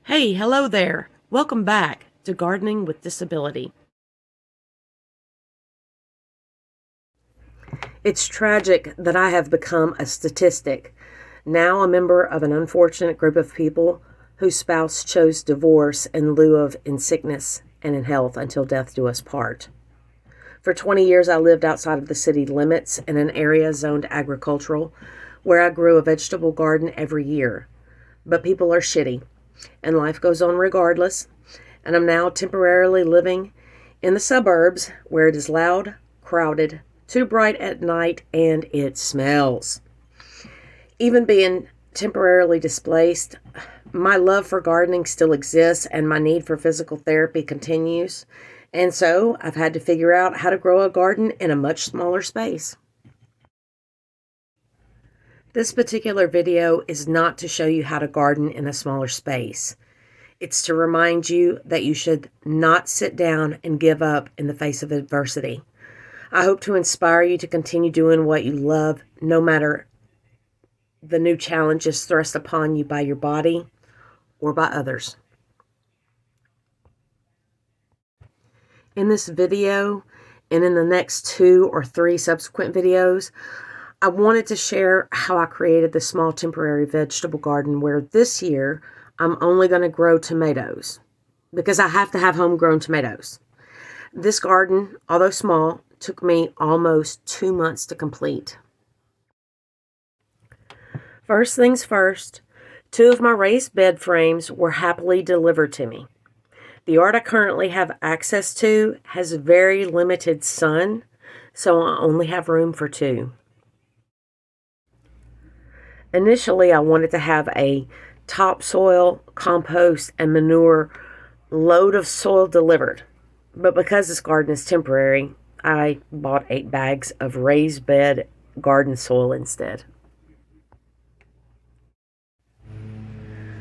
Hey, hello there. Welcome back to Gardening with Disability. It's tragic that I have become a statistic, now a member of an unfortunate group of people whose spouse chose divorce in lieu of in sickness and in health until death do us part. For 20 years, I lived outside of the city limits in an area zoned agricultural where I grew a vegetable garden every year. But people are shitty, and life goes on regardless, and I'm now temporarily living in the suburbs where it is loud, crowded, too bright at night, and it smells. Even being temporarily displaced, my love for gardening still exists and my need for physical therapy continues. And so I've had to figure out how to grow a garden in a much smaller space. This particular video is not to show you how to garden in a smaller space. It's to remind you that you should not sit down and give up in the face of adversity. I hope to inspire you to continue doing what you love, no matter the new challenges thrust upon you by your body or by others. In this video, and in the next 2 or 3 subsequent videos, I wanted to share how I created this small temporary vegetable garden where this year I'm only going to grow tomatoes because I have to have homegrown tomatoes. This garden, although small, took me almost 2 months to complete. First things first, 2 of my raised bed frames were happily delivered to me. The yard I currently have access to has very limited sun, so I only have room for 2. Initially, I wanted to have a topsoil, compost, and manure load of soil delivered, but because this garden is temporary, I bought 8 bags of raised bed garden soil instead.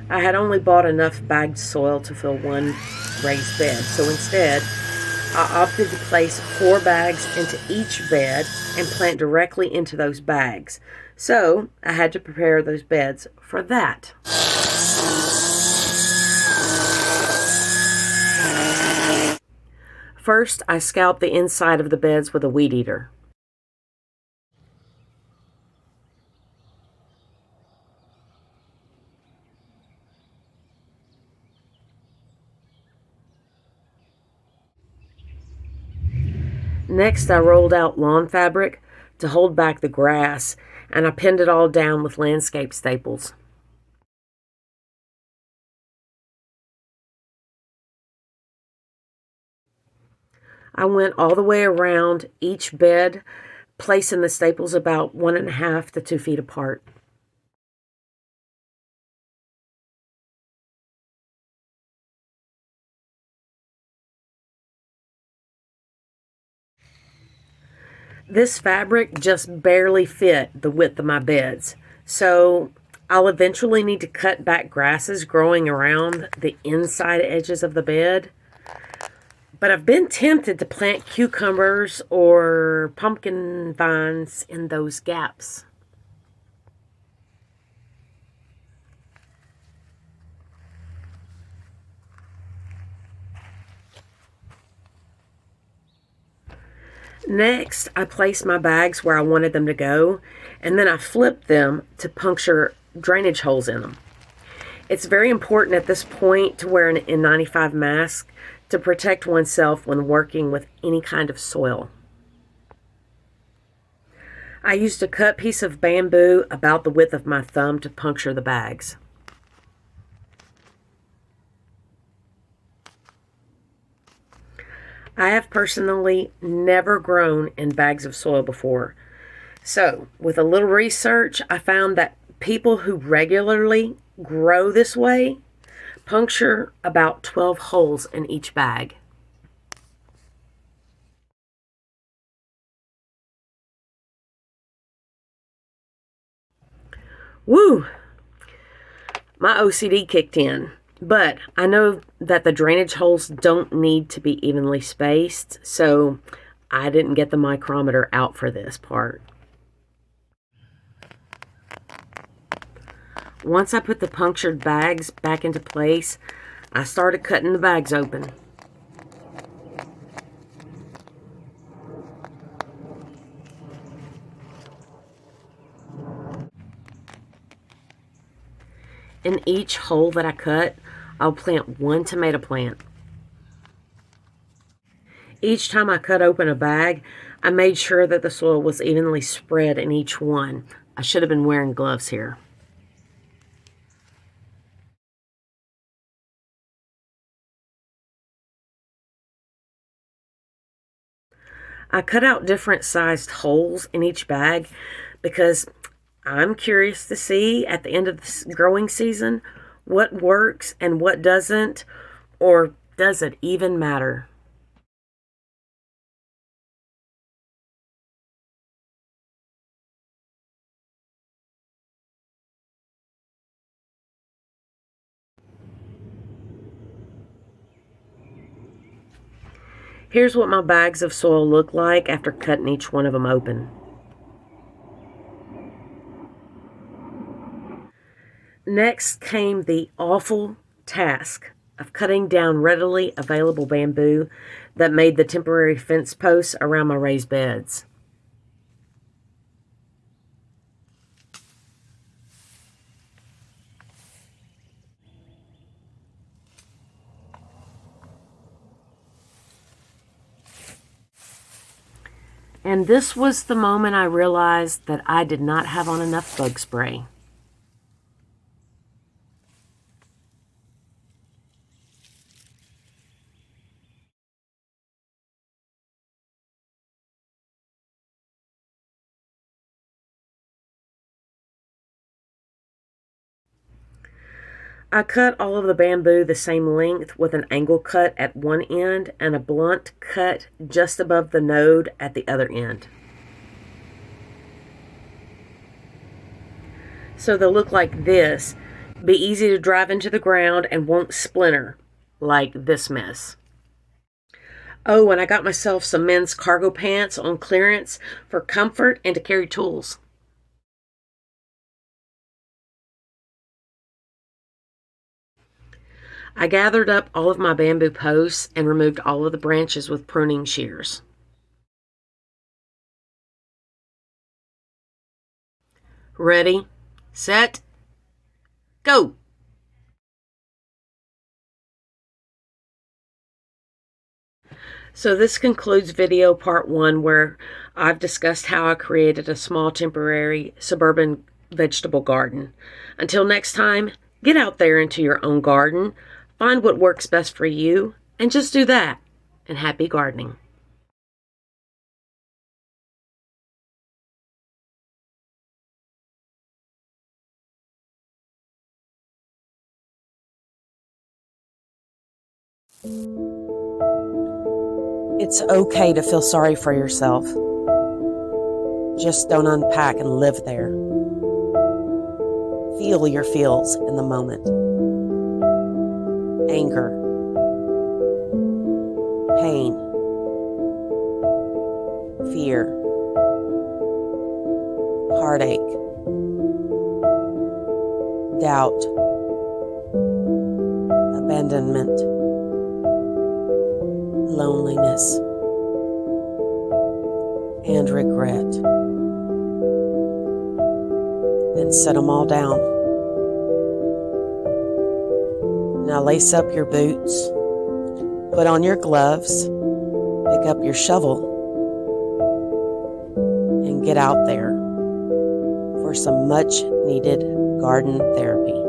I had only bought enough bagged soil to fill 1 raised bed, so instead, I opted to place 4 bags into each bed and plant directly into those bags. So, I had to prepare those beds for that. First, I scalped the inside of the beds with a weed eater. Next, I rolled out lawn fabric to hold back the grass, and I pinned it all down with landscape staples. I went all the way around each bed, placing the staples about 1.5 to 2 feet apart. This fabric just barely fit the width of my beds, so I'll eventually need to cut back grasses growing around the inside edges of the bed. But I've been tempted to plant cucumbers or pumpkin vines in those gaps. Next, I placed my bags where I wanted them to go, and then I flipped them to puncture drainage holes in them. It's very important at this point to wear an N95 mask to protect oneself when working with any kind of soil. I used a cut piece of bamboo about the width of my thumb to puncture the bags. I have personally never grown in bags of soil before. So, with a little research, I found that people who regularly grow this way puncture about 12 holes in each bag. Woo! My OCD kicked in. But I know that the drainage holes don't need to be evenly spaced, so I didn't get the micrometer out for this part. Once I put the punctured bags back into place, I started cutting the bags open. In each hole that I cut, I'll plant one tomato plant. Each time I cut open a bag, I made sure that the soil was evenly spread in each one. I should have been wearing gloves here. I cut out different sized holes in each bag because I'm curious to see at the end of this growing season what works and what doesn't, or does it even matter? Here's what my bags of soil look like after cutting each one of them open. Next came the awful task of cutting down readily available bamboo that made the temporary fence posts around my raised beds. And this was the moment I realized that I did not have on enough bug spray. I cut all of the bamboo the same length with an angle cut at one end and a blunt cut just above the node at the other end. So they'll look like this, be easy to drive into the ground and won't splinter like this mess. Oh, and I got myself some men's cargo pants on clearance for comfort and to carry tools. I gathered up all of my bamboo posts and removed all of the branches with pruning shears. Ready, set, go! So this concludes video part 1, where I've discussed how I created a small temporary suburban vegetable garden. Until next time, get out there into your own garden, find what works best for you, and just do that. And happy gardening. It's okay to feel sorry for yourself. Just don't unpack and live there. Feel your feels in the moment. Anger, pain, fear, heartache, doubt, abandonment, loneliness, and regret. And set them all down. Now lace up your boots, put on your gloves, pick up your shovel, and get out there for some much needed garden therapy.